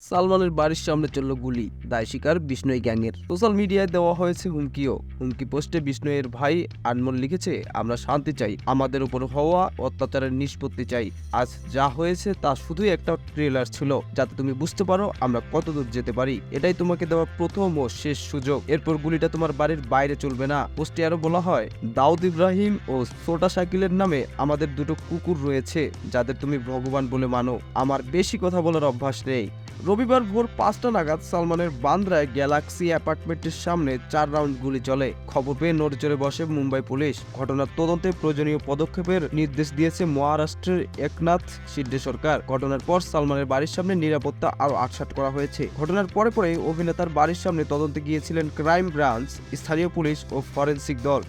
সালমানের বাড়ির সামনে চলল গুলি, দায় স্বীকার বিষ্ণই গ্যাংয়ের। সোশ্যাল মিডিয়ায় দেওয়া হয়েছে হুমকিও। হুমকি পোস্টে বিষ্ণইয়ের ভাই আনমোল লিখেছে, আমরা শান্তি চাই, আমাদের উপর হওয়া অত্যাচারের নিষ্পত্তি চাই। আজ যা হয়েছে তা শুধুই একটা ট্রেলার ছিল, যাতে তুমি বুঝতে পারো আমরা কতদূর যেতে পারি। এটাই তোমাকে দেওয়া প্রথম ও শেষ সুযোগ। এরপর গুলিটা তোমার বাড়ির বাইরে চলবে না। পোস্টে আরো বলা হয়, দাউদ ইব্রাহিম ও ছোটা শাকিলের নামে আমাদের দুটো কুকুর রয়েছে, যাদের তুমি ভগবান বলে মানো। আমার বেশি কথা বলার অভ্যাস নেই। রবিবার ভোর ৫টা নাগাদ সালমানের বান্দ্রায় গ্যালাক্সি অ্যাপার্টমেন্টের সামনে ৪ রাউন্ড গুলি চলে। খবর পেয়ে নড়েচড়ে বসে মুম্বাই পুলিশ। ঘটনার তদন্তে প্রয়োজনীয় পদক্ষেপের নির্দেশ দিয়েছে মহারাষ্ট্রের একনাথ শিন্ডে সরকার। ঘটনার পর সালমানের বাড়ির সামনে নিরাপত্তা আরও আটসাট করা হয়েছে। ঘটনার পরে অভিনেতার বাড়ির সামনে তদন্তে গিয়েছিলেন ক্রাইম ব্রাঞ্চ, স্থানীয় পুলিশ ও ফরেনসিক দল।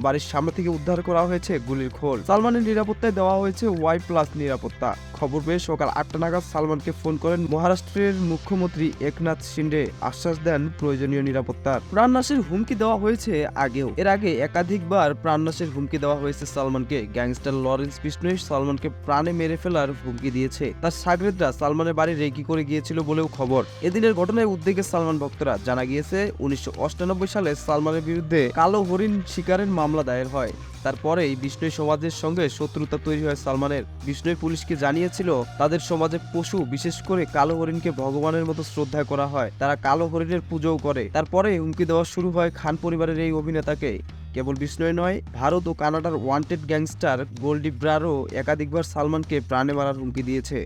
বাড়ির সামনে থেকে উদ্ধার করা হয়েছে গুলির খোল। সালমানের নিরাপত্তায় দেওয়া হয়েছে ওয়াই+ নিরাপত্তা। খবর পেয়ে সকাল ৮টা নাগাদ সালমানকে ফোন করেন মহারাষ্ট্রের মুখ্যমন্ত্রী একনাথ শিন্ডে। আশ্বাস দেন প্রয়োজনীয় নিরাপত্তার। প্রাণনাশের হুমকি দেওয়া হয়েছে আগেও। এর আগে একাধিকবার প্রাণনাশের হুমকি দেওয়া হয়েছে সালমানকে। গ্যাংস্টার লরেন্স বিষ্ণই সালমানকে প্রাণে মেরে ফেলার হুমকি দিয়েছে। তার শাগরেদরা সালমানের বাড়ি রেকি করে গিয়েছিল বলেও খবর। এদিনের ঘটনায় উদ্বেগে সালমান ভক্তরা। জানা গিয়েছে ১৯৯৮ সালে সালমানের বিরুদ্ধে কালো হরিণ শিকারের মামলা দায়ের হয়। তারপরেই বিষ্ণই সমাজের সঙ্গে শত্রুতা তৈরি হয় সালমানের। বিষ্ণই পুলিশকে জানিয়েছিল, তাদের সমাজে পশু, বিশেষ করে কালো হরিণকে ভগবানের মতো শ্রদ্ধা করা হয়। তারা কালো হরিণের পুজোও করে। তারপরে হুমকি দেওয়া শুরু হয় খান পরিবারের এই অভিনেতাকে। কেবল বিষ্ণই নয়, ভারত ও কানাডার ওয়ান্টেড গ্যাংস্টার গোল্ডি ব্রারও একাধিকবার সালমানকে প্রাণে মারার হুমকি দিয়েছে।